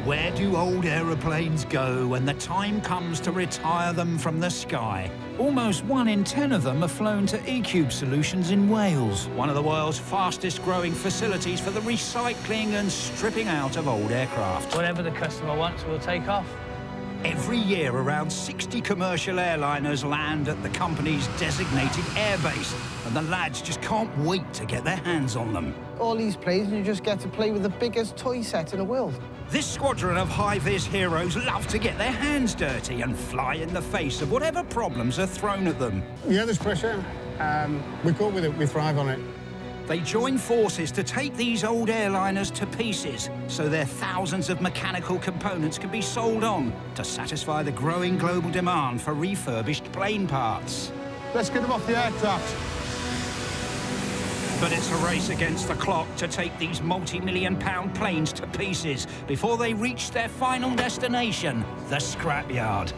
Where do old aeroplanes go when the time comes to retire them from the sky? Almost 1 in 10 of them are flown to ECube Solutions in Wales, one of the world's fastest growing facilities for the recycling and stripping out of old aircraft. Whatever the customer wants, we'll take off. Every year, around 60 commercial airliners land at the company's designated airbase, and the lads just can't wait to get their hands on them. All these planes, you just get to play with the biggest toy set in the world. This squadron of high-vis heroes love to get their hands dirty and fly in the face of whatever problems are thrown at them. Yeah, there's pressure. We cope with it, we thrive on it. They join forces to take these old airliners to pieces so their thousands of mechanical components can be sold on to satisfy the growing global demand for refurbished plane parts. Let's get them off the aircraft. But it's a race against the clock to take these multi-million-pound planes to pieces before they reach their final destination, the scrapyard.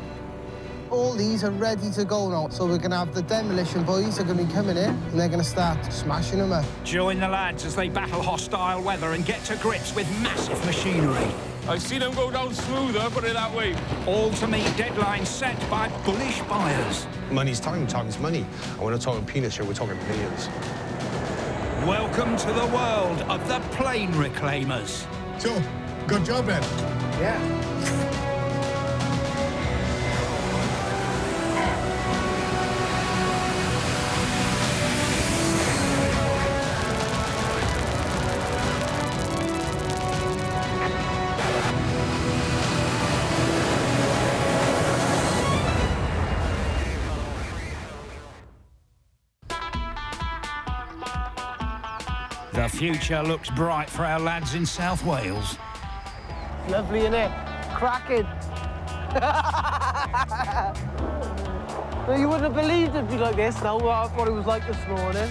All these are ready to go now, so we're going to have the demolition boys are going to be coming in and they're going to start smashing them up. Join the lads as they battle hostile weather and get to grips with massive machinery. I've seen them go down smoother, put it that way. All to meet deadlines set by bullish buyers. Money's time, time's money. And we're not talking peanuts here, we're talking millions. Welcome to the world of the plane reclaimers. So, good job, Ben. Yeah. The future looks bright for our lads in South Wales. Lovely, innit? Cracking. You wouldn't have believed it'd be like this now, what it was like this morning.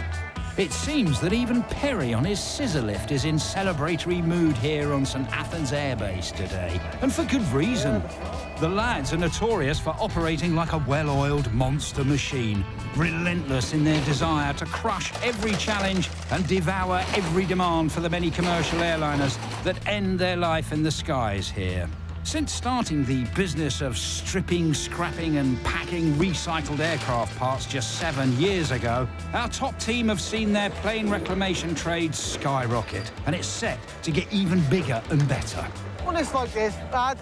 It seems that even Perry on his scissor lift is in celebratory mood here on St Athan's airbase today, and for good reason. The lads are notorious for operating like a well-oiled monster machine, relentless in their desire to crush every challenge and devour every demand for the many commercial airliners that end their life in the skies here. Since starting the business of stripping, scrapping and packing recycled aircraft parts just 7 years ago, our top team have seen their plane reclamation trade skyrocket, and it's set to get even bigger and better. When it's like this, lad,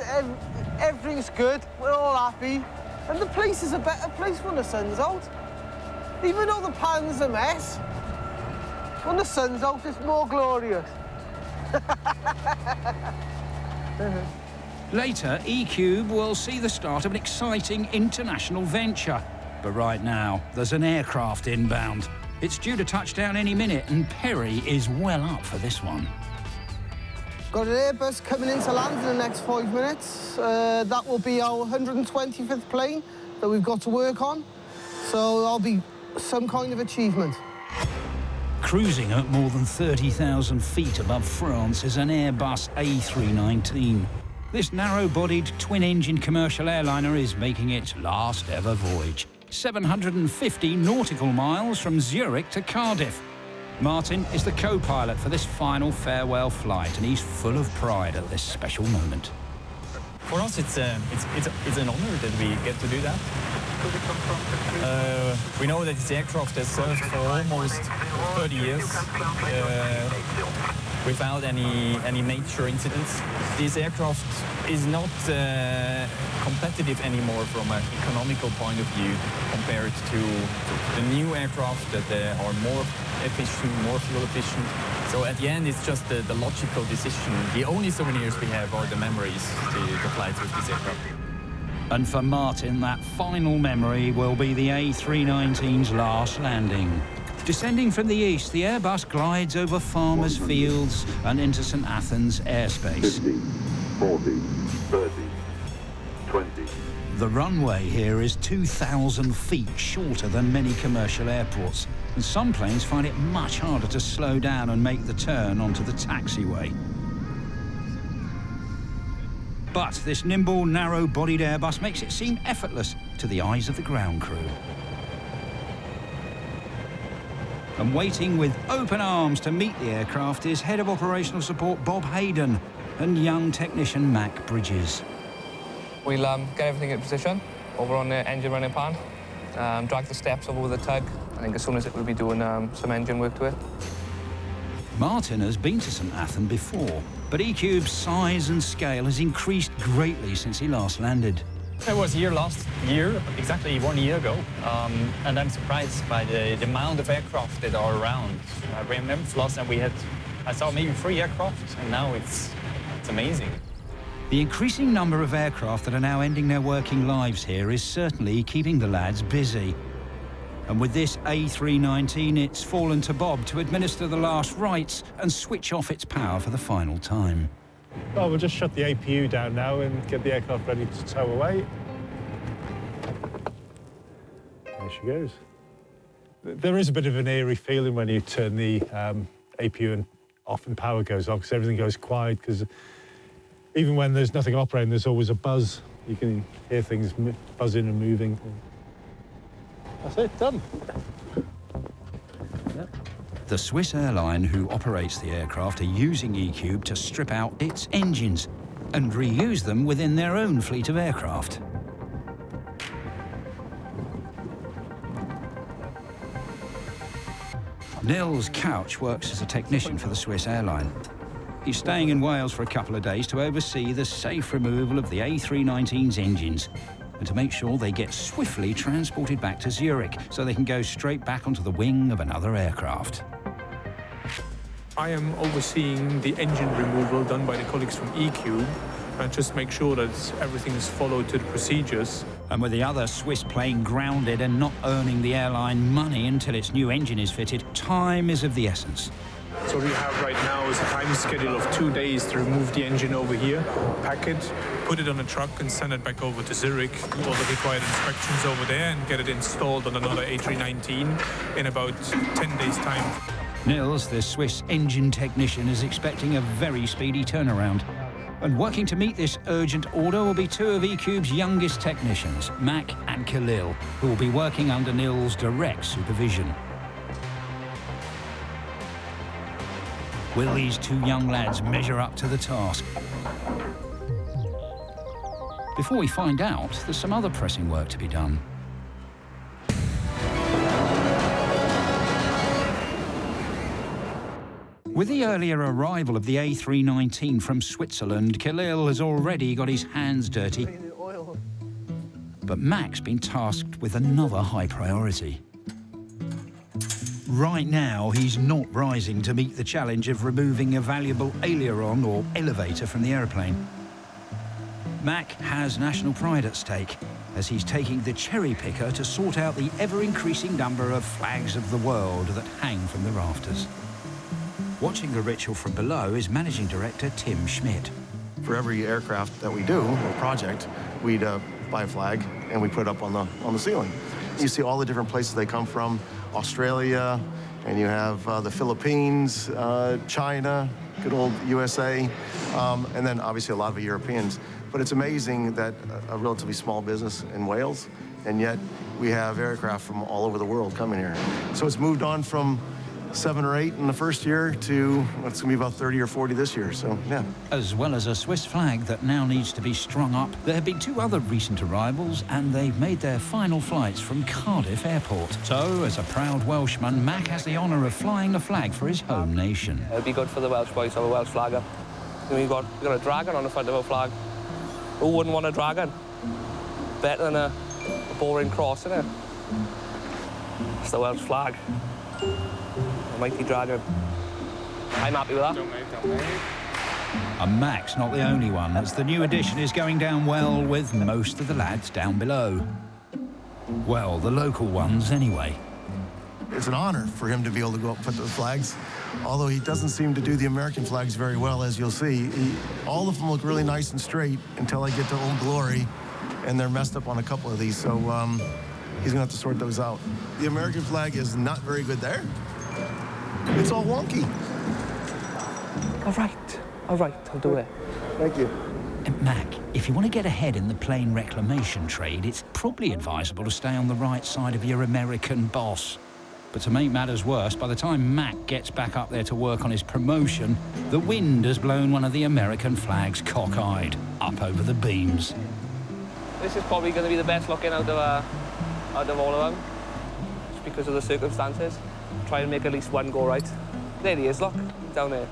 everything's good, we're all happy, and the place is a better place when the sun's out. Even though the pan's a mess, when the sun's out, it's more glorious. Later, ECube will see the start of an exciting international venture. But right now, there's an aircraft inbound. It's due to touch down any minute, and Perry is well up for this one. Got an Airbus coming into land in the next 5 minutes. That will be our 125th plane that we've got to work on. So that'll be some kind of achievement. Cruising at more than 30,000 feet above France is an Airbus A319. This narrow-bodied, twin-engine commercial airliner is making its last ever voyage. 750 nautical miles from Zurich to Cardiff. Martin is the co-pilot for this final farewell flight, and he's full of pride at this special moment. For us, it's an honor that we get to do that. We know that this aircraft has served for almost 30 years without any major incidents. This aircraft is not competitive anymore from an economical point of view compared to the new aircraft that are more efficient, more fuel efficient. So at the end, it's just the logical decision. The only souvenirs we have are the memories to fly with this aircraft. And for Martin, that final memory will be the A319's last landing. Descending from the east, the Airbus glides over farmers' fields and into St Athan's airspace. 50, 40, 30, 20. The runway here is 2,000 feet shorter than many commercial airports, and some planes find it much harder to slow down and make the turn onto the taxiway. But this nimble, narrow-bodied Airbus makes it seem effortless to the eyes of the ground crew. And waiting with open arms to meet the aircraft is Head of Operational Support Bob Hayden. and young technician Mac Bridges. We'll get everything in position over on the engine running pan, drag the steps over with the tug. I think as soon as it, we'll be doing some engine work to it. Martin has been to St Athan before, but ECube's size and scale has increased greatly since he last landed. I was here last year, exactly 1 year ago, and I'm surprised by the amount of aircraft that are around. I remember last time I saw maybe 3 aircraft, and now it's amazing. The increasing number of aircraft that are now ending their working lives here is certainly keeping the lads busy. And with this A319, it's fallen to Bob to administer the last rites and switch off its power for the final time. Well, we'll just shut the APU down now and get the aircraft ready to tow away. There she goes. There is a bit of an eerie feeling when you turn the APU off and power goes off, because everything goes quiet, because even when there's nothing operating, there's always a buzz. You can hear things buzzing and moving. That's it, done. Yep. The Swiss airline who operates the aircraft are using ECube to strip out its engines and reuse them within their own fleet of aircraft. Nils Couch works as a technician for the Swiss airline. He's staying in Wales for a couple of days to oversee the safe removal of the A319's engines and to make sure they get swiftly transported back to Zurich so they can go straight back onto the wing of another aircraft. I am overseeing the engine removal done by the colleagues from ECube and just make sure that everything is followed to the procedures. And with the other Swiss plane grounded and not earning the airline money until its new engine is fitted, time is of the essence. So what we have right now is a time schedule of 2 days to remove the engine over here, pack it, put it on a truck and send it back over to Zurich, do all the required inspections over there and get it installed on another A319 in about 10 days' time. Nils, the Swiss engine technician, is expecting a very speedy turnaround. And working to meet this urgent order will be 2 of ECube's youngest technicians, Mac and Khalil, who will be working under Nils' direct supervision. Will these 2 young lads measure up to the task? Before we find out, there's some other pressing work to be done. With the earlier arrival of the A319 from Switzerland, Khalil has already got his hands dirty. But Mac's been tasked with another high priority. Right now, he's not rising to meet the challenge of removing a valuable aileron or elevator from the aeroplane. Mac has national pride at stake, as he's taking the cherry picker to sort out the ever-increasing number of flags of the world that hang from the rafters. Watching the ritual from below is Managing Director Tim Schmidt. For every aircraft that we do, or project, we'd buy a flag and we put it up on the ceiling. You see all the different places they come from, Australia, and you have the Philippines, China, good old USA, and then obviously a lot of Europeans. But it's amazing that a relatively small business in Wales, and yet we have aircraft from all over the world coming here. So it's moved on from 7 or 8 in the first year to it's going to be about 30 or 40 this year, so yeah. As well as a Swiss flag that now needs to be strung up, there have been 2 other recent arrivals and they've made their final flights from Cardiff Airport. So, as a proud Welshman, Mac has the honour of flying the flag for his home nation. It'll be good for the Welsh boys to have a Welsh flag up. We've got a dragon on the front of our flag. Who wouldn't want a dragon? Better than a boring cross, isn't it? It's the Welsh flag. The mighty dragon. I'm happy with that. And Mac's not the only one, as the new edition is going down well with most of the lads down below. Well, the local ones anyway. It's an honor for him to be able to go up and put those flags, although he doesn't seem to do the American flags very well, as you'll see. All of them look really nice and straight until I get to Old Glory, and they're messed up on a couple of these, so he's gonna have to sort those out. The American flag is not very good there. It's all wonky. All right, I'll do it. Thank you. And Mac, if you want to get ahead in the plane reclamation trade, it's probably advisable to stay on the right side of your American boss. But to make matters worse, by the time Mac gets back up there to work on his promotion, the wind has blown one of the American flags cockeyed up over the beams. This is probably going to be the best looking out of all of them, just because of the circumstances. Try and make at least one go right. There he is, look, down there.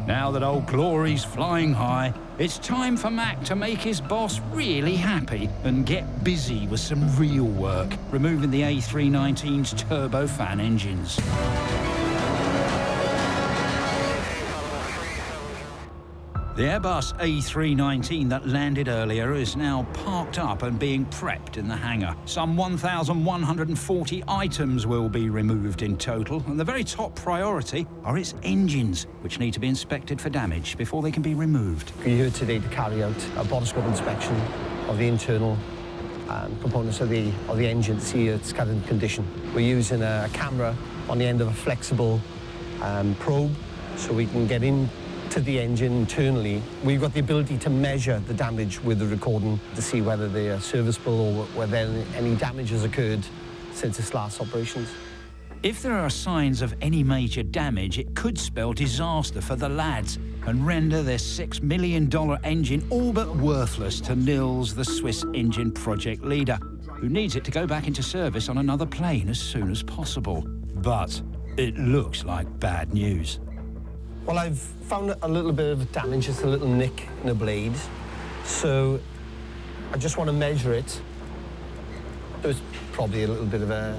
Now that Old Glory's flying high, it's time for Mac to make his boss really happy and get busy with some real work, removing the A319's turbofan engines. The Airbus A319 that landed earlier is now parked up and being prepped in the hangar. Some 1,140 items will be removed in total, and the very top priority are its engines, which need to be inspected for damage before they can be removed. We're here today to carry out a borescope inspection of the internal components of the engine to see its current condition. We're using a camera on the end of a flexible probe, so we can get in to the engine internally. We've got the ability to measure the damage with the recording to see whether they are serviceable or whether any damage has occurred since its last operations. If there are signs of any major damage, it could spell disaster for the lads and render their $6 million engine all but worthless to Nils, the Swiss engine project leader, who needs it to go back into service on another plane as soon as possible. But it looks like bad news. Well, I've found a little bit of damage, just a little nick in a blade. So I just want to measure it. There's probably a little bit of a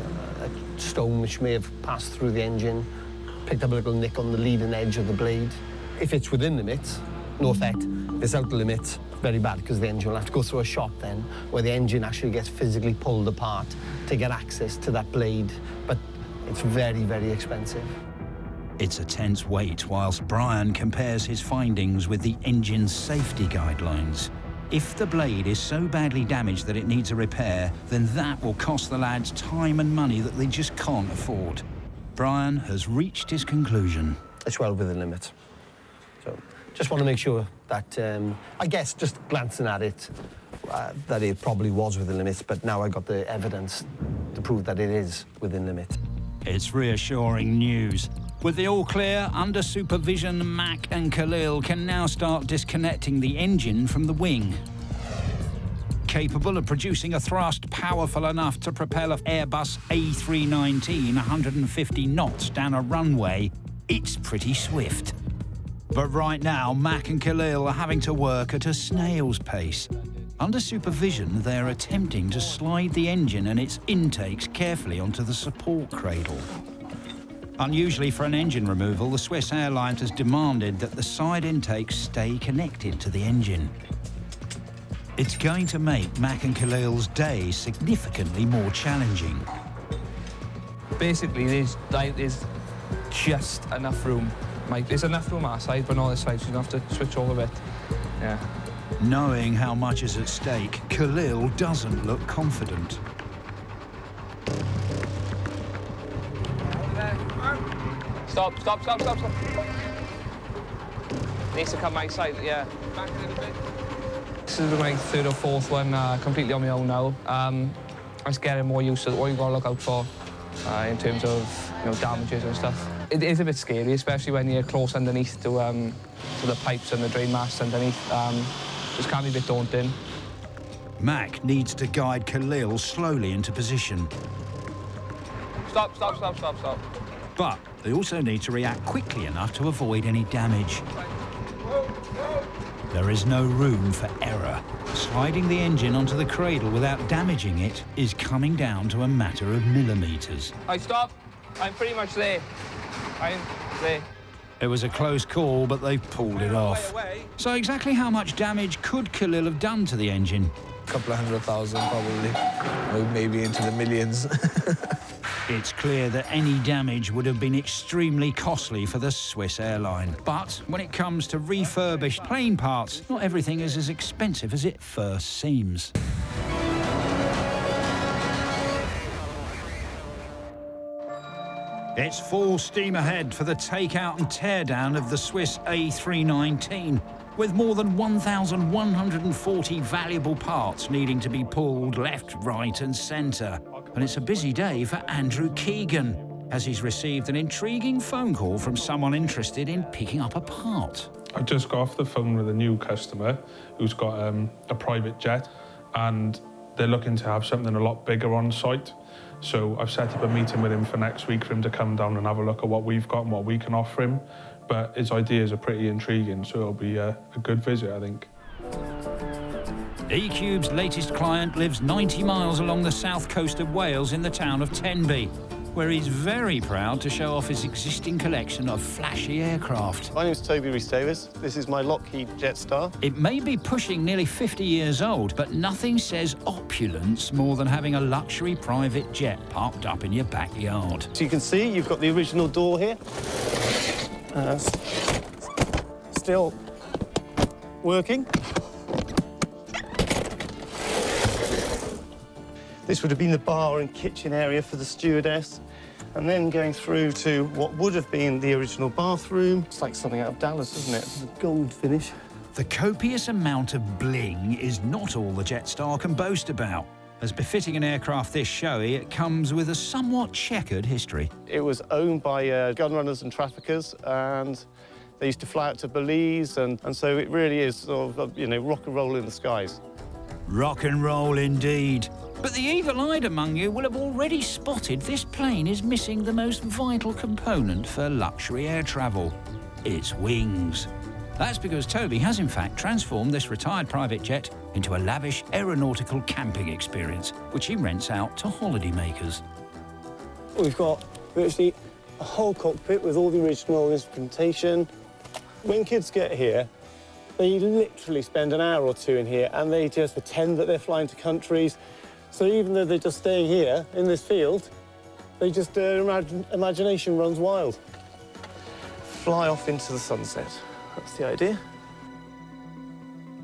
stone which may have passed through the engine, picked up a little nick on the leading edge of the blade. If it's within limits, no effect. If it's out the limit, very bad, because the engine will have to go through a shop then, where the engine actually gets physically pulled apart to get access to that blade. But it's very, very expensive. It's a tense wait whilst Brian compares his findings with the engine's safety guidelines. If the blade is so badly damaged that it needs a repair, then that will cost the lads time and money that they just can't afford. Brian has reached his conclusion. It's well within limits. So just want to make sure that, I guess just glancing at it, that it probably was within limits, but now I got the evidence to prove that it is within limits. It's reassuring news. With the all clear, under supervision, Mac and Khalil can now start disconnecting the engine from the wing. Capable of producing a thrust powerful enough to propel an Airbus A319 150 knots down a runway, it's pretty swift. But right now, Mac and Khalil are having to work at a snail's pace. Under supervision, they're attempting to slide the engine and its intakes carefully onto the support cradle. Unusually for an engine removal, the Swiss Airlines has demanded that the side intakes stay connected to the engine. It's going to make Mac and Khalil's day significantly more challenging. Basically, there's just enough room. Like, there's enough room on our side, but on the other side, so you have to switch over a bit. Yeah. Knowing how much is at stake, Khalil doesn't look confident. Stop. Needs to come my side, yeah. Back a little bit. This is my third or fourth one, completely on my own now. I'm just getting more used to what you've got to look out for in terms of damages and stuff. It is a bit scary, especially when you're close underneath to the pipes and the drain masts underneath. Just can be a bit daunting. Mac needs to guide Khalil slowly into position. Stop. But they also need to react quickly enough to avoid any damage. There is no room for error. Sliding the engine onto the cradle without damaging it is coming down to a matter of millimetres. Stop. I'm pretty much there. I'm there. It was a close call, but they've pulled it off. So exactly how much damage could Khalil have done to the engine? A couple of 100,000 probably, maybe into the millions. It's clear that any damage would have been extremely costly for the Swiss airline. But when it comes to refurbished plane parts, not everything is as expensive as it first seems. It's full steam ahead for the takeout and teardown of the Swiss A319, with more than 1,140 valuable parts needing to be pulled left, right and centre. And it's a busy day for Andrew Keegan, as he's received an intriguing phone call from someone interested in picking up a part. I just got off the phone with a new customer who's got a private jet, and they're looking to have something a lot bigger on site. So I've set up a meeting with him for next week for him to come down and have a look at what we've got and what we can offer him. But his ideas are pretty intriguing, so it'll be a good visit, I think. ECube's latest client lives 90 miles along the south coast of Wales in the town of Tenby, where he's very proud to show off his existing collection of flashy aircraft. My name's Toby. This is my Lockheed Jetstar. It may be pushing nearly 50 years old, but nothing says opulence more than having a luxury private jet parked up in your backyard. So you can see you've got the original door here. Still working. This would have been the bar and kitchen area for the stewardess, and then going through to what would have been the original bathroom. It's like something out of Dallas, isn't it? The gold finish. The copious amount of bling is not all the Jetstar can boast about. As befitting an aircraft this showy, it comes with a somewhat checkered history. It was owned by gun runners and traffickers, and they used to fly out to Belize, and so it really is sort of, you know, rock and roll in the skies. Rock and roll indeed. But the evil-eyed among you will have already spotted this plane is missing the most vital component for luxury air travel: its wings. That's because Toby has in fact transformed this retired private jet into a lavish aeronautical camping experience, which he rents out to holidaymakers. We've got virtually a whole cockpit with all the original instrumentation. When kids get here, they literally spend an hour or two in here, and they just pretend that they're flying to countries. So even though they're just staying here in this field, they just, imagination runs wild. Fly off into the sunset. That's the idea.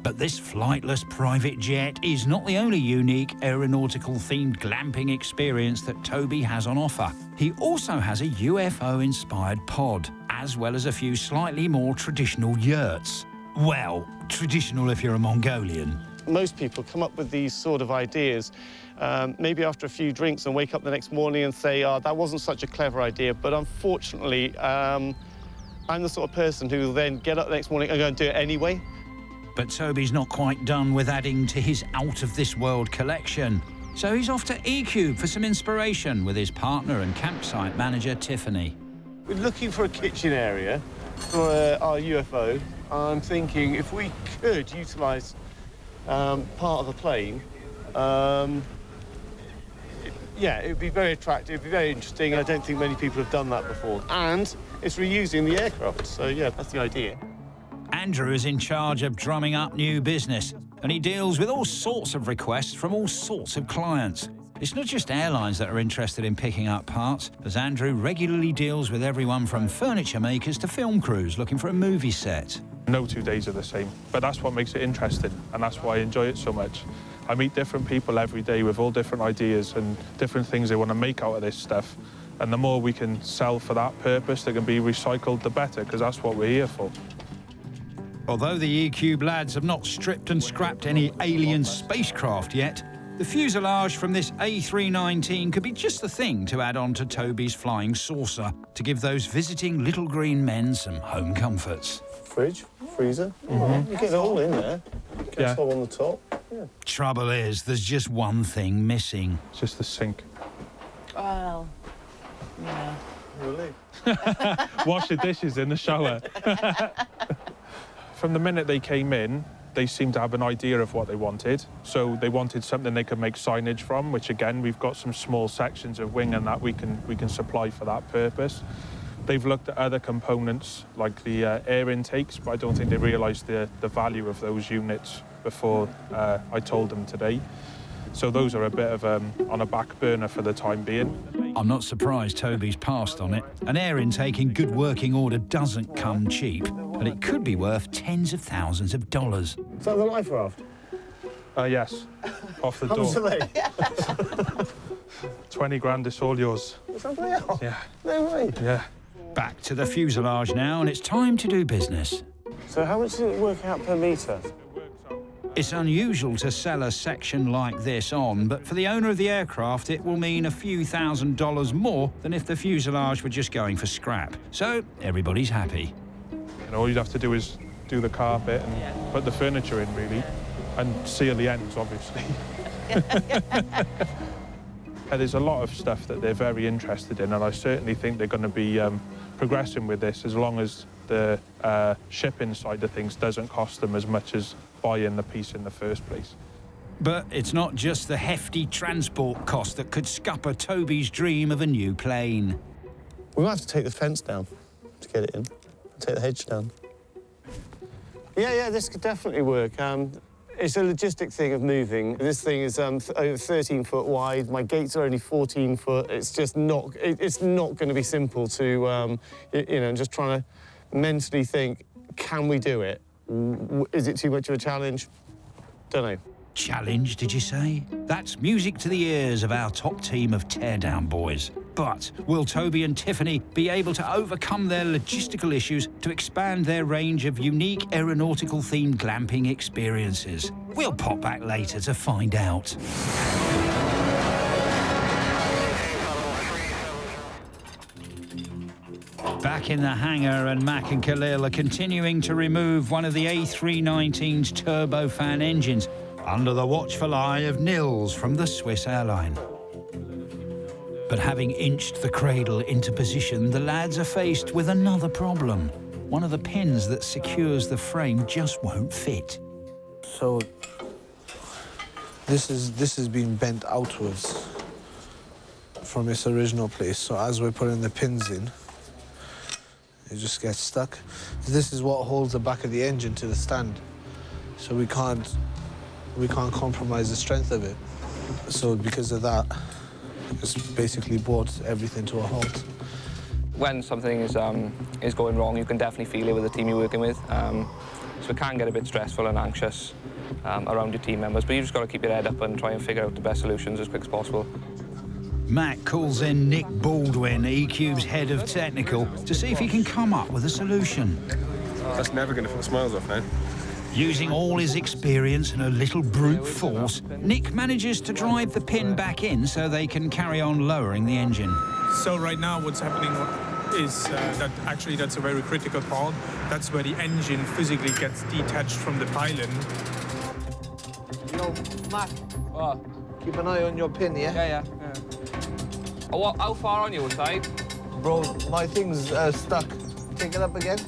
But this flightless private jet is not the only unique aeronautical-themed glamping experience that Toby has on offer. He also has a UFO-inspired pod, as well as a few slightly more traditional yurts. Well, traditional if you're a Mongolian. Most people come up with these sort of ideas, maybe after a few drinks, and wake up the next morning and say, oh, that wasn't such a clever idea. But unfortunately, I'm the sort of person who will then get up the next morning and go and do it anyway. But Toby's not quite done with adding to his out-of-this-world collection. So he's off to ECube for some inspiration with his partner and campsite manager, Tiffany. We're looking for a kitchen area for our UFO. I'm thinking if we could utilise part of the plane, yeah, it would be very attractive, it would be very interesting. I don't think many people have done that before. And it's reusing the aircraft, so yeah, that's the idea. Andrew is in charge of drumming up new business, and he deals with all sorts of requests from all sorts of clients. It's not just airlines that are interested in picking up parts, as Andrew regularly deals with everyone from furniture makers to film crews looking for a movie set. No 2 days are the same, but that's what makes it interesting, and that's why I enjoy it so much. I meet different people every day with all different ideas and different things they want to make out of this stuff. And the more we can sell for that purpose that can be recycled, the better, because that's what we're here for. Although the ECube lads have not stripped and scrapped any alien spacecraft yet, the fuselage from this A319 could be just the thing to add on to Toby's flying saucer to give those visiting little green men some home comforts. Fridge, freezer, you get it all in there. Get it all on the top. Yeah. Trouble is, there's just one thing missing. It's just the sink. Well, yeah. Really? Wash the dishes in the shower. From the minute they came in, they seemed to have an idea of what they wanted. So they wanted something they could make signage from, which again, we've got some small sections of wing and that we can supply for that purpose. They've looked at other components like the air intakes, but I don't think they realised the value of those units before I told them today. So those are a bit of on a back burner for the time being. I'm not surprised Toby's passed on it. An air intake in good working order doesn't come cheap, and it could be worth tens of thousands of dollars. Is that the life raft? Yes, off the door. How much are they? 20 grand, it's all yours. Something else? Yeah. No way. Yeah. Back to the fuselage now, and it's time to do business. So how much does it work out per metre? It's unusual to sell a section like this on, but for the owner of the aircraft, it will mean a few $1,000s more than if the fuselage were just going for scrap. So everybody's happy. And all you'd have to do is do the carpet and put the furniture in, really, and seal the ends, obviously. There's a lot of stuff that they're very interested in, and I certainly think they're going to be progressing with this as long as the shipping side of things doesn't cost them as much as buying the piece in the first place. But it's not just the hefty transport cost that could scupper Toby's dream of a new plane. We might have to take the fence down to get it in. Take the hedge down. Yeah, this could definitely work. It's a logistic thing of moving. This thing is over 13 foot wide. My gates are only 14 foot. It's just not. It's not going to be simple to, you know, just trying to mentally think, can we do it? Is it too much of a challenge? Don't know. Challenge, did you say? That's music to the ears of our top team of teardown boys. But will Toby and Tiffany be able to overcome their logistical issues to expand their range of unique aeronautical-themed glamping experiences? We'll pop back later to find out. Back in the hangar, and Mac and Khalil are continuing to remove one of the A319's turbofan engines under the watchful eye of Nils from the Swiss Airlines. But having inched the cradle into position, the lads are faced with another problem. One of the pins that secures the frame just won't fit. So this is being bent outwards from its original place. So as we're putting the pins in, it just gets stuck. This is what holds the back of the engine to the stand. So we can't compromise the strength of it. So because of that, it's basically brought everything to a halt. When something is going wrong, you can definitely feel it with the team you're working with. So it can get a bit stressful and anxious around your team members, but you've just got to keep your head up and try and figure out the best solutions as quick as possible. Mac calls in Nick Baldwin, ECube's head of technical, to see if he can come up with a solution. That's never going to put smiles off now. Using all his experience and a little brute force, Nick manages to drive the pin back in so they can carry on lowering the engine. So right now what's happening is that actually that's a very critical part. That's where the engine physically gets detached from the pylon. Yo, Mac. What? Keep an eye on your pin, yeah? Yeah. Oh, how far on your side? Bro, my thing's stuck. Take it up again.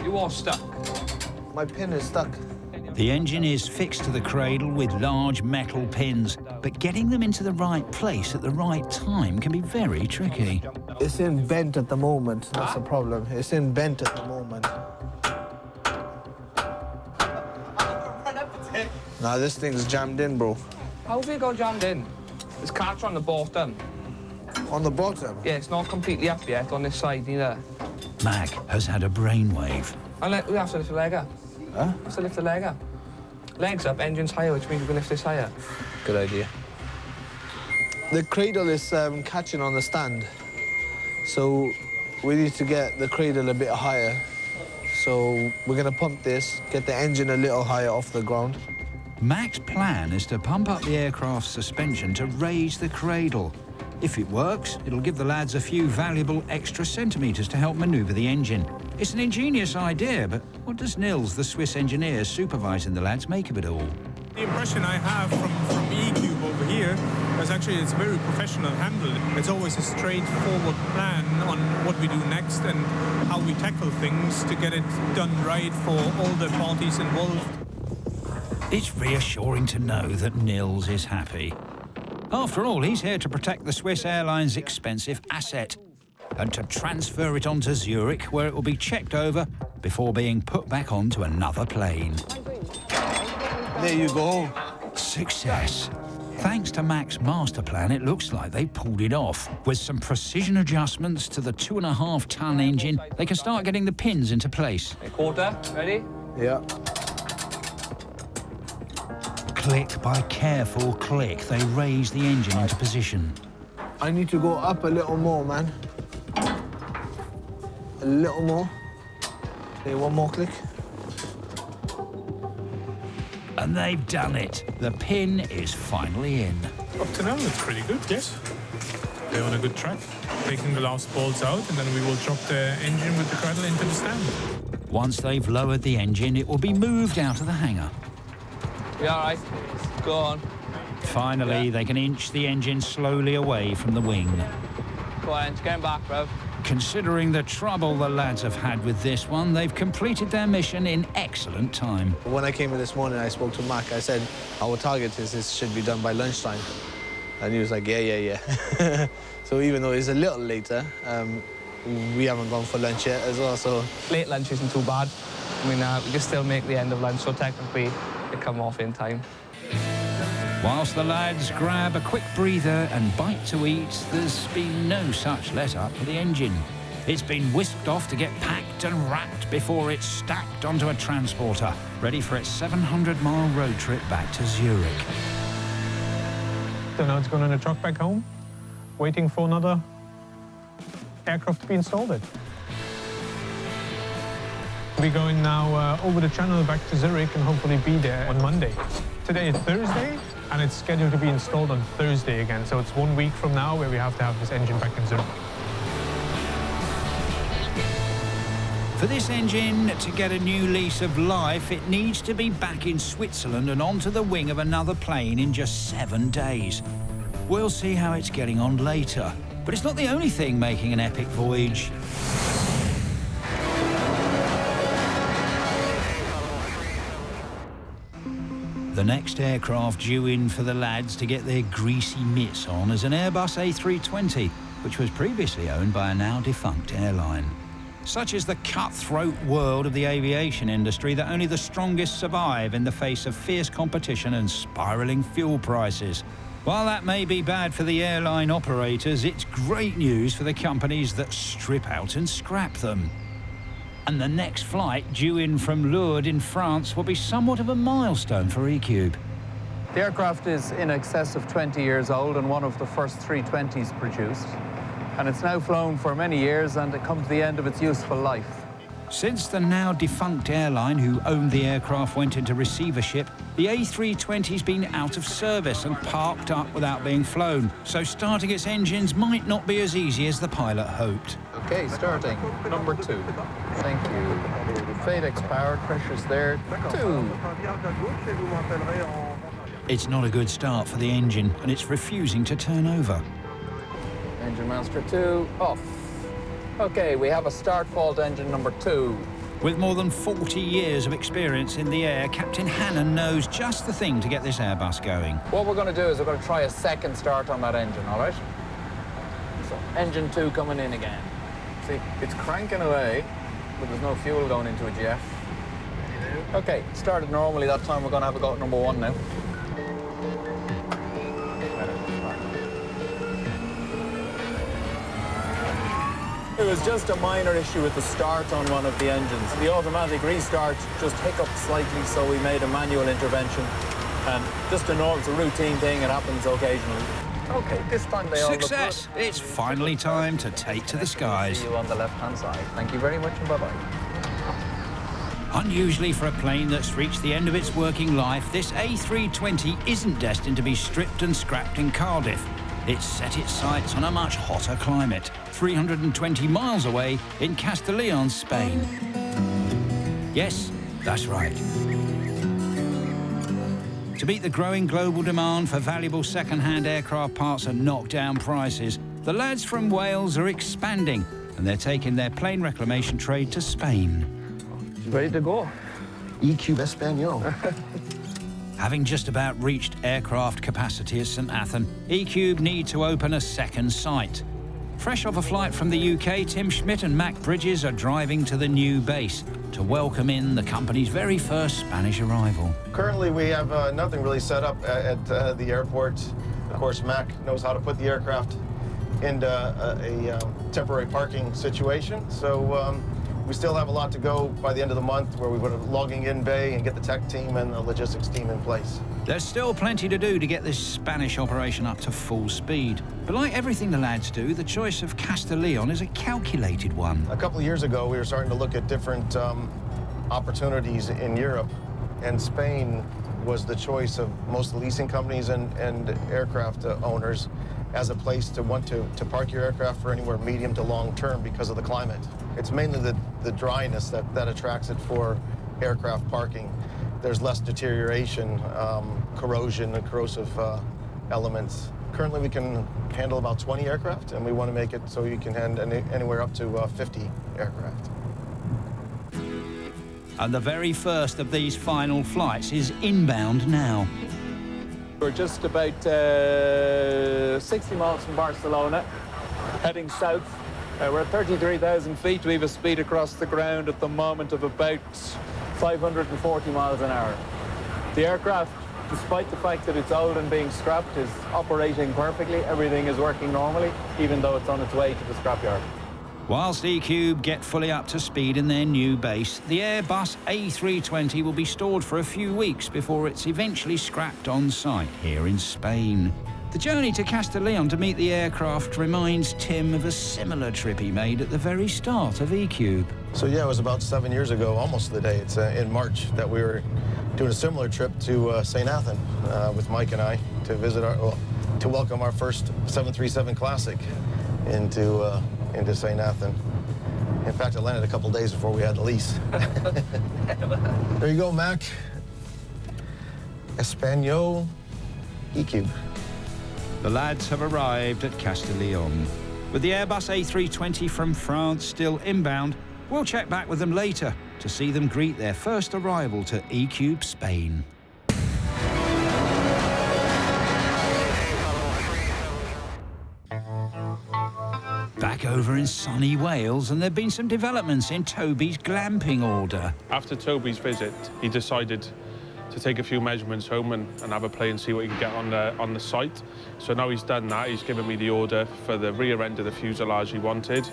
You are stuck? My pin is stuck. The engine is fixed to the cradle with large metal pins, but getting them into the right place at the right time can be very tricky. It's in bent at the moment, that's the problem. It's in bent at the moment. Nah, this thing's jammed in, bro. How have you got jammed in? There's catch on the bottom. On the bottom? Yeah, it's not completely up yet on this side either. Mac has had a brainwave. We have to lift the leg up. Huh? We have to lift the leg up. Legs up, engine's higher, which means we can lift this higher. Good idea. The cradle is catching on the stand. So we need to get the cradle a bit higher. So we're going to pump this, get the engine a little higher off the ground. Mac's plan is to pump up the aircraft's suspension to raise the cradle. If it works, it'll give the lads a few valuable extra centimetres to help manoeuvre the engine. It's an ingenious idea, but what does Nils, the Swiss engineer supervising the lads, make of it all? The impression I have from ECube over here is actually it's very professional handled. It's always a straightforward plan on what we do next and how we tackle things to get it done right for all the parties involved. It's reassuring to know that Nils is happy. After all, he's here to protect the Swiss Airlines' expensive asset and to transfer it onto Zurich, where it will be checked over before being put back onto another plane. There you go. Success. Thanks to Mac's master plan, it looks like they pulled it off. With some precision adjustments to the 2.5-ton engine, they can start getting the pins into place. Quarter, ready? Yeah. Click by careful click, they raise the engine into position. I need to go up a little more, man. A little more. Okay, one more click. And they've done it. The pin is finally in. Up to now, it's pretty good, yes. They're on a good track. Taking the last bolts out, and then we will drop the engine with the cradle into the stand. Once they've lowered the engine, it will be moved out of the hangar. You all right? Go on. Finally, they can inch the engine slowly away from the wing. Go on, get back, bro. Considering the trouble the lads have had with this one, they've completed their mission in excellent time. When I came in this morning, I spoke to Mac. I said, our target is this should be done by lunchtime. And he was like, yeah. So even though it's a little later, we haven't gone for lunch yet as well, so... Late lunch isn't too bad. I mean, we can still make the end of lunch, so technically it come off in time. Whilst the lads grab a quick breather and bite to eat, there's been no such let-up for the engine. It's been whisked off to get packed and wrapped before it's stacked onto a transporter, ready for its 700-mile road trip back to Zurich. So now it's going on a truck back home, waiting for another aircraft to be installed in. We're going now over the channel back to Zurich and hopefully be there on Monday. Today is Thursday, and it's scheduled to be installed on Thursday again. So it's 1 week from now where we have to have this engine back in Zurich. For this engine to get a new lease of life, it needs to be back in Switzerland and onto the wing of another plane in just 7 days. We'll see how it's getting on later. But it's not the only thing making an epic voyage. The next aircraft due in for the lads to get their greasy mitts on is an Airbus A319, which was previously owned by a now defunct airline. Such is the cutthroat world of the aviation industry that only the strongest survive in the face of fierce competition and spiralling fuel prices. While that may be bad for the airline operators, it's great news for the companies that strip out and scrap them. And the next flight, due in from Lourdes in France, will be somewhat of a milestone for ECube. The aircraft is in excess of 20 years old and one of the first 320s produced. And it's now flown for many years and it comes to the end of its useful life. Since the now defunct airline who owned the aircraft went into receivership, the A320's been out of service and parked up without being flown, so starting its engines might not be as easy as the pilot hoped. Okay, starting. Number 2. Thank you. FADEX powered, pressure's there. 2. It's not a good start for the engine, and it's refusing to turn over. Engine master 2, off. Okay, we have a start fault engine number 2. With more than 40 years of experience in the air, Captain Hannon knows just the thing to get this Airbus going. What we're going to do is we're going to try a second start on that engine, all right? So, engine 2 coming in again. See, it's cranking away, but there's no fuel going into it yet. Okay, started normally that time. We're going to have a go at number 1 now. It was just a minor issue with the start on one of the engines. The automatic restart just hiccuped slightly, so we made a manual intervention. And just a normal, it's a routine thing, it happens occasionally. Okay, this time they all look good. Success! It's finally time to take to the skies. See you on the left-hand side. Thank you very much and bye-bye. Unusually for a plane that's reached the end of its working life, this A320 isn't destined to be stripped and scrapped in Cardiff. It's set its sights on a much hotter climate, 320 miles away in Castellón, Spain. Yes, that's right. To meet the growing global demand for valuable second-hand aircraft parts at knockdown prices, the lads from Wales are expanding, and they're taking their plane reclamation trade to Spain. Ready to go. ECube Espanol. Having just about reached aircraft capacity at St Athan, ECube need to open a second site. Fresh off a flight from the UK, Tim Schmidt and Mac Bridges are driving to the new base to welcome in the company's very first Spanish arrival. Currently, we have nothing really set up at the airport. Of course, Mac knows how to put the aircraft into a temporary parking situation. So we still have a lot to go by the end of the month, where we put a logging in bay and get the tech team and the logistics team in place. There's still plenty to do to get this Spanish operation up to full speed. But like everything the lads do, the choice of Castellón is a calculated one. A couple of years ago, we were starting to look at different opportunities in Europe. And Spain was the choice of most leasing companies and aircraft owners as a place to want to park your aircraft for anywhere medium to long term because of the climate. It's mainly the dryness that attracts it for aircraft parking. There's less deterioration, corrosion, and corrosive elements. Currently, we can handle about 20 aircraft, and we want to make it so you can handle anywhere up to 50 aircraft. And the very first of these final flights is inbound now. We're just about 60 miles from Barcelona, heading south. We're at 33,000 feet. We have a speed across the ground at the moment of about 540 miles an hour. The aircraft, despite the fact that it's old and being scrapped, is operating perfectly. Everything is working normally, even though it's on its way to the scrapyard. Whilst ECube get fully up to speed in their new base, the Airbus A320 will be stored for a few weeks before it's eventually scrapped on site here in Spain. The journey to Castellón to meet the aircraft reminds Tim of a similar trip he made at the very start of ECube. So yeah, it was about 7 years ago, almost to the day. It's in March that we were doing a similar trip to St Athan with Mike and I to visit to welcome our first 737 Classic into St Athan. In fact, it landed a couple days before we had the lease. There you go, Mac. Espanol ECube. The lads have arrived at Castellón. With the Airbus A320 from France still inbound, we'll check back with them later to see them greet their first arrival to ECube Spain. Back over in sunny Wales, and there have been some developments in Toby's glamping order. After Toby's visit, he decided to take a few measurements home and have a play and see what he could get on the site. So now he's done that, he's given me the order for the rear end of the fuselage he wanted.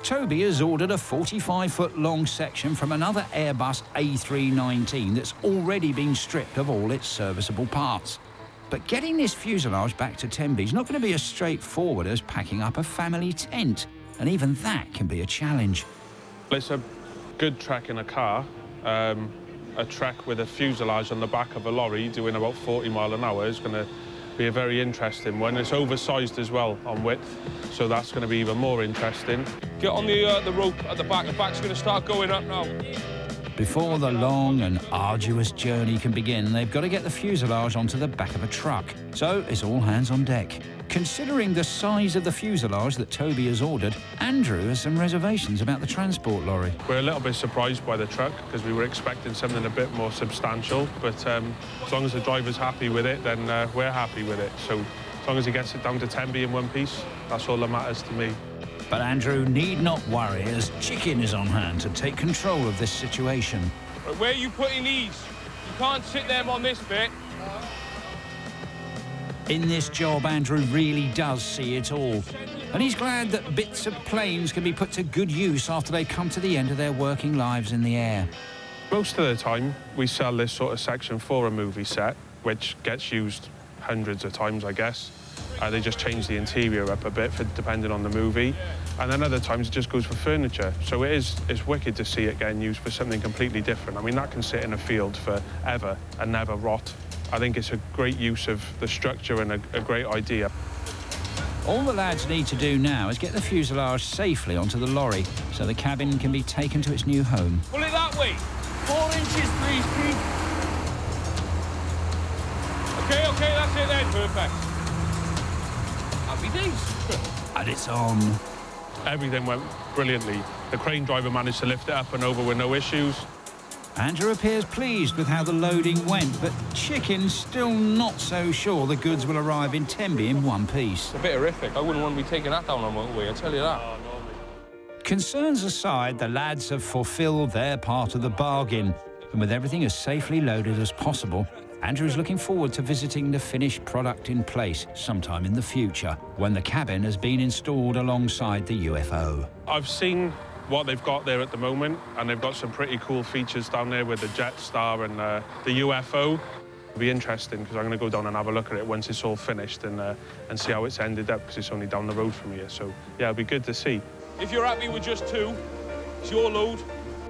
Toby has ordered a 45-foot long section from another Airbus A319 that's already been stripped of all its serviceable parts. But getting this fuselage back to Tenby is not going to be as straightforward as packing up a family tent, and even that can be a challenge. It's a good trek in a car. A trek with a fuselage on the back of a lorry doing about 40 miles an hour is going to be a very interesting one. It's oversized as well on width, so that's going to be even more interesting. Get on the rope at the back. The back's going to start going up now. Before the long and arduous journey can begin, they've got to get the fuselage onto the back of a truck. So it's all hands on deck. Considering the size of the fuselage that Toby has ordered, Andrew has some reservations about the transport lorry. We're a little bit surprised by the truck because we were expecting something a bit more substantial, but as long as the driver's happy with it, then we're happy with it. So as long as he gets it down to Tenby in one piece, that's all that matters to me. But Andrew need not worry, as Chicken is on hand to take control of this situation. Where are you putting these? You can't sit them on this bit. In this job, Andrew really does see it all. And he's glad that bits of planes can be put to good use after they come to the end of their working lives in the air. Most of the time, we sell this sort of section for a movie set, which gets used hundreds of times, I guess. They just change the interior up a bit depending on the movie. And then other times it just goes for furniture. So it's wicked to see it getting used for something completely different. I mean, that can sit in a field forever and never rot. I think it's a great use of the structure and a great idea. All the lads need to do now is get the fuselage safely onto the lorry so the cabin can be taken to its new home. Pull it that way. 4 inches, please, Pete. Okay, that's it then. Perfect. Happy days. And it's on. Everything went brilliantly. The crane driver managed to lift it up and over with no issues. Andrew appears pleased with how the loading went, but Chicken's still not so sure the goods will arrive in Tenby in one piece. It's a bit horrific. I wouldn't want to be taking that down on the motorway, I tell you that. Concerns aside, the lads have fulfilled their part of the bargain, and with everything as safely loaded as possible, Andrew's looking forward to visiting the finished product in place sometime in the future, when the cabin has been installed alongside the UFO. I've seen what they've got there at the moment, and they've got some pretty cool features down there with the Jetstar and the UFO. It'll be interesting because I'm going to go down and have a look at it once it's all finished and see how it's ended up, because it's only down the road from here. So yeah, it'll be good to see. If you're happy with just 2, it's your load.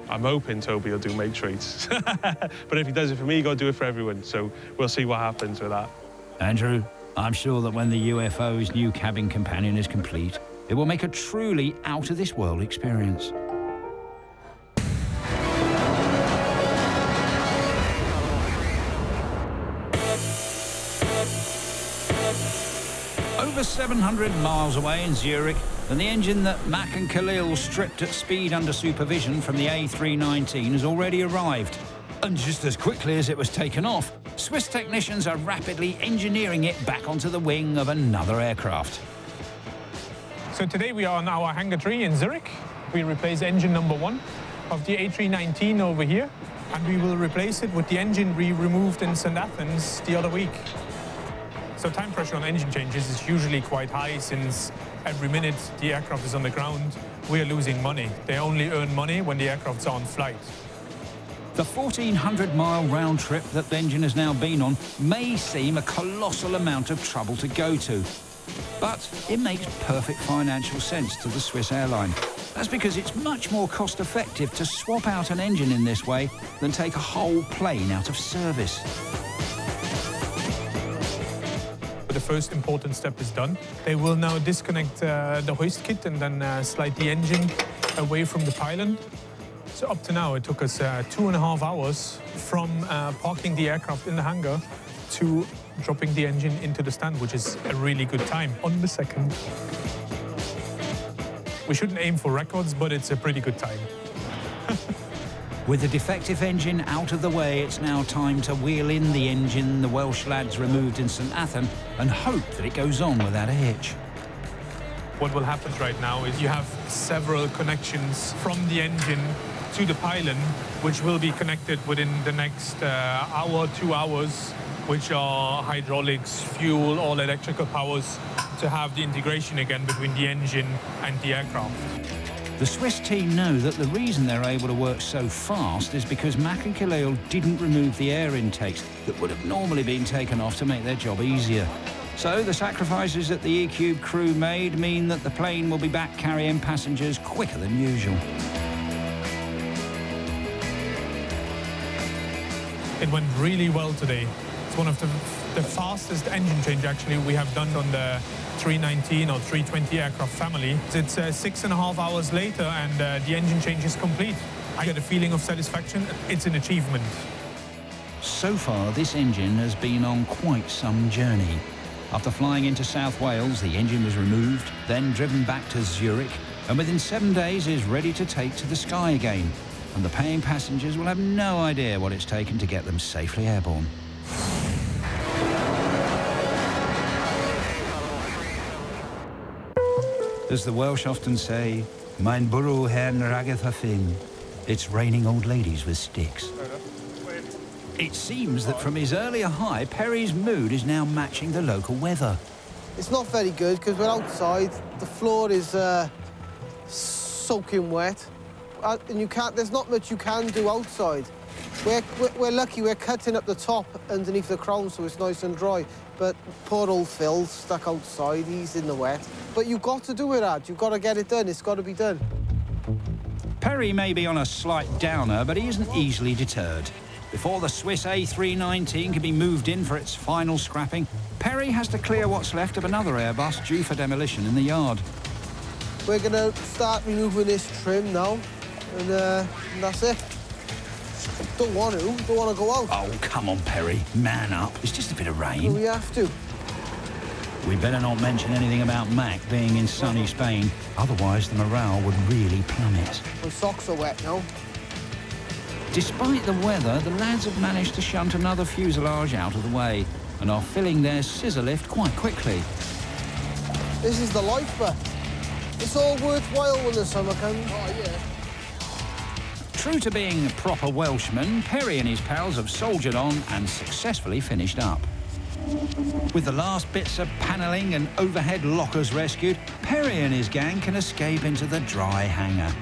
I'm hoping Toby will do make treats. But if he does it for me, he's got to do it for everyone. So we'll see what happens with that. Andrew, I'm sure that when the UFO's new cabin companion is complete, it will make a truly out-of-this-world experience. Over 700 miles away in Zurich, and the engine that Mac and Khalil stripped at speed under supervision from the A319 has already arrived. And just as quickly as it was taken off, Swiss technicians are rapidly engineering it back onto the wing of another aircraft. So today we are on our hangar 3 in Zurich. We replace engine number 1 of the A319 over here, and we will replace it with the engine we removed in St Athans the other week. So time pressure on engine changes is usually quite high, since every minute the aircraft is on the ground, we are losing money. They only earn money when the aircrafts are on flight. The 1,400-mile round trip that the engine has now been on may seem a colossal amount of trouble to go to, but it makes perfect financial sense to the Swiss airline. That's because it's much more cost-effective to swap out an engine in this way than take a whole plane out of service. The first important step is done. They will now disconnect the hoist kit and then slide the engine away from the pylon. So up to now, it took us 2.5 hours from parking the aircraft in the hangar to dropping the engine into the stand, which is a really good time on the second. We shouldn't aim for records, but it's a pretty good time. With the defective engine out of the way, it's now time to wheel in the engine the Welsh lads removed in St Athan and hope that it goes on without a hitch. What will happen right now is you have several connections from the engine to the pylon, which will be connected within the next hour, 2 hours, which are hydraulics, fuel, all electrical powers, to have the integration again between the engine and the aircraft. The Swiss team know that the reason they're able to work so fast is because Mac and Khalil didn't remove the air intakes that would have normally been taken off to make their job easier. So the sacrifices that the ECube crew made mean that the plane will be back carrying passengers quicker than usual. It went really well today. It's one of the fastest engine change actually we have done on the 319 or 320 aircraft family. It's 6.5 hours later and the engine change is complete. I get a feeling of satisfaction. It's an achievement. So far, this engine has been on quite some journey. After flying into South Wales, the engine was removed, then driven back to Zurich, and within 7 days is ready to take to the sky again. And the paying passengers will have no idea what it's taken to get them safely airborne. As the Welsh often say, "Mae'n bwrw hen rageth a fin." It's raining old ladies with sticks. It seems that from his earlier high, Perry's mood is now matching the local weather. It's not very good because we're outside. The floor is soaking wet, and there's not much you can do outside. We're lucky we're cutting up the top underneath the crown so it's nice and dry. But poor old Phil's stuck outside, he's in the wet. But you've got to do it, Ad. You've got to get it done, it's got to be done. Perry may be on a slight downer, but he isn't easily deterred. Before the Swiss A319 can be moved in for its final scrapping, Perry has to clear what's left of another Airbus due for demolition in the yard. We're going to start removing this trim now, and that's it. Don't want to go out. Oh, come on, Perry, man up. It's just a bit of rain. We have to. We better not mention anything about Mac being in sunny Spain, otherwise the morale would really plummet. My socks are wet now. Despite the weather, the lads have managed to shunt another fuselage out of the way and are filling their scissor lift quite quickly. This is the life, but it's all worthwhile when the summer comes. Oh, yeah. True to being a proper Welshman, Perry and his pals have soldiered on and successfully finished up. With the last bits of panelling and overhead lockers rescued, Perry and his gang can escape into the dry hangar.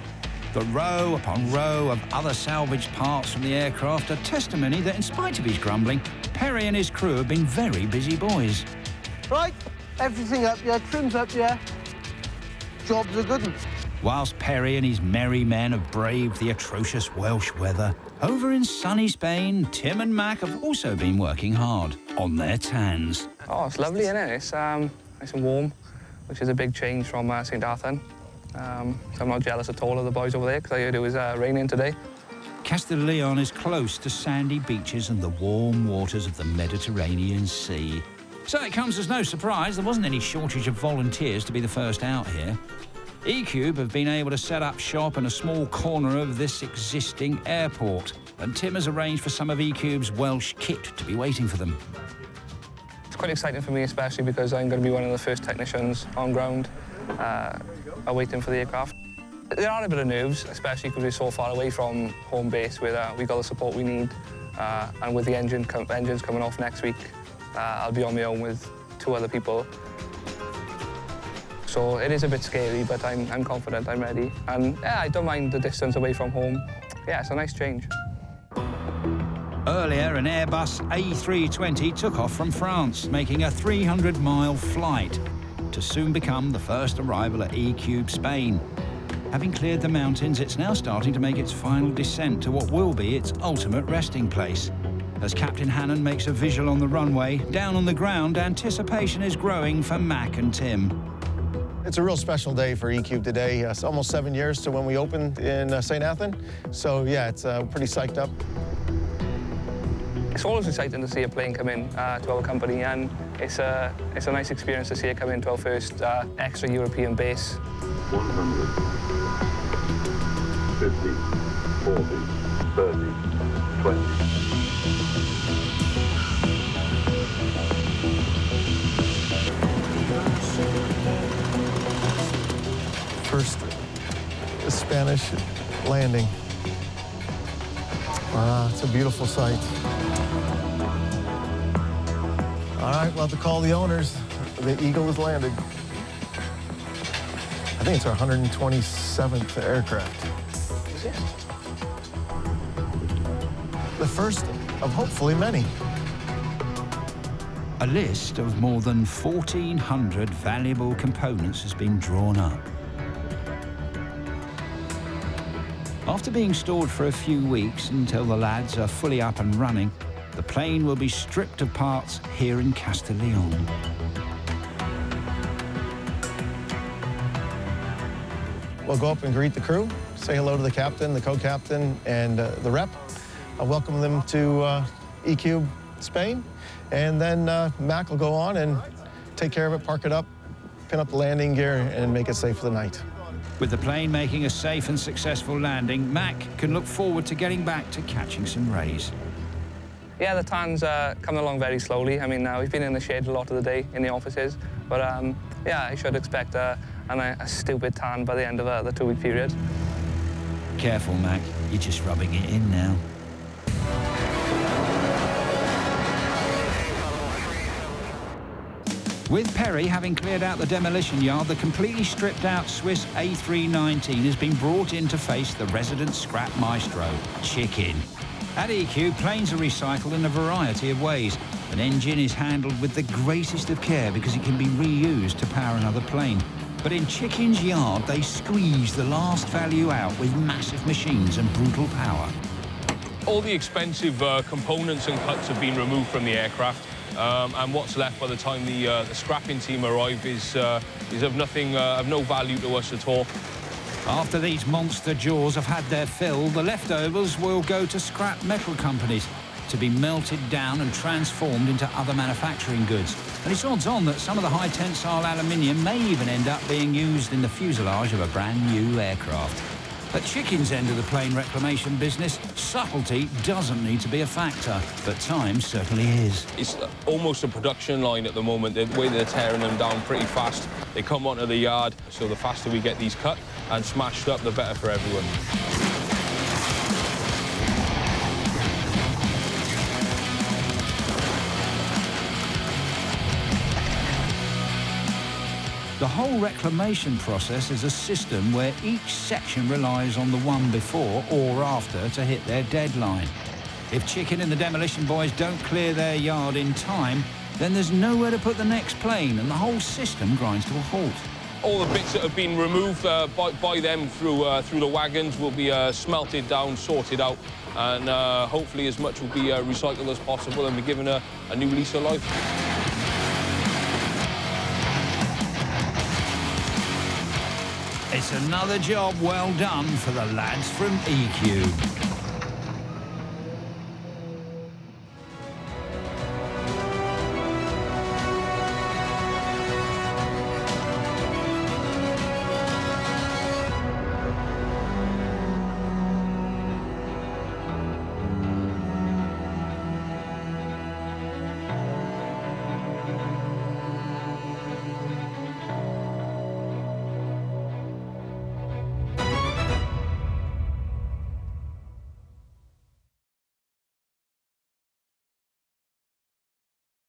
The row upon row of other salvaged parts from the aircraft are testimony that in spite of his grumbling, Perry and his crew have been very busy boys. Right, everything up, yeah, trim's up, yeah. Job's a good one. Whilst Perry and his merry men have braved the atrocious Welsh weather, over in sunny Spain, Tim and Mac have also been working hard on their tans. Oh, it's lovely, isn't it? It's nice and warm, which is a big change from St Athan. So I'm not jealous at all of the boys over there, because I heard it was raining today. Castellón is close to sandy beaches and the warm waters of the Mediterranean Sea. So it comes as no surprise there wasn't any shortage of volunteers to be the first out here. ECube have been able to set up shop in a small corner of this existing airport, and Tim has arranged for some of ECube's Welsh kit to be waiting for them. It's quite exciting for me, especially because I'm going to be one of the first technicians on ground awaiting for the aircraft. There are a bit of nerves, especially because we're so far away from home base where we got the support we need. And with the engines coming off next week, I'll be on my own with 2 other people. So it is a bit scary, but I'm confident, I'm ready. And yeah, I don't mind the distance away from home. Yeah, it's a nice change. Earlier, an Airbus A319 took off from France, making a 300-mile flight to soon become the first arrival at ECube Spain. Having cleared the mountains, it's now starting to make its final descent to what will be its ultimate resting place. As Captain Hannon makes a visual on the runway, down on the ground, anticipation is growing for Mac and Tim. It's a real special day for ECube today. It's almost 7 years to when we opened in St Athan. So yeah, it's pretty psyched up. It's always exciting to see a plane come in to our company, and it's a nice experience to see it come into our first extra European base. 100, 50, 40, 30, 20. First Spanish landing. It's a beautiful sight. All right, we'll have to call the owners. The Eagle has landed. I think it's our 127th aircraft. The first of hopefully many. A list of more than 1,400 valuable components has been drawn up. After being stored for a few weeks until the lads are fully up and running, the plane will be stripped of parts here in Castellón. We'll go up and greet the crew, say hello to the captain, the co-captain, and the rep. I'll welcome them to ECube Spain, and then Mac will go on and take care of it, park it up, pin up the landing gear, and make it safe for the night. With the plane making a safe and successful landing, Mac can look forward to getting back to catching some rays. Yeah, the tan's coming along very slowly. I mean, we've been in the shade a lot of the day in the offices, but yeah, I should expect a stupid tan by the end of the 2-week period. Careful, Mac. You're just rubbing it in now. With Perry having cleared out the demolition yard, the completely stripped out Swiss A319 has been brought in to face the resident scrap maestro, Chicken. At ECube, planes are recycled in a variety of ways. An engine is handled with the greatest of care because it can be reused to power another plane. But in Chicken's yard, they squeeze the last value out with massive machines and brutal power. All the expensive components and cuts have been removed from the aircraft. And what's left by the time the scrapping team arrive is of nothing, of no value to us at all. After these monster jaws have had their fill, the leftovers will go to scrap metal companies to be melted down and transformed into other manufacturing goods. And it's odds on that some of the high tensile aluminium may even end up being used in the fuselage of a brand new aircraft. At Chicken's end of the plane reclamation business, subtlety doesn't need to be a factor, but time certainly is. It's almost a production line at the moment. The way they're tearing them down pretty fast. They come onto the yard, so the faster we get these cut and smashed up, the better for everyone. The whole reclamation process is a system where each section relies on the one before or after to hit their deadline. If Chicken and the demolition boys don't clear their yard in time, then there's nowhere to put the next plane and the whole system grinds to a halt. all the bits that have been removed by them through the wagons will be smelted down, sorted out, and hopefully as much will be recycled as possible and be given a new lease of life. It's another job well done for the lads from ECube.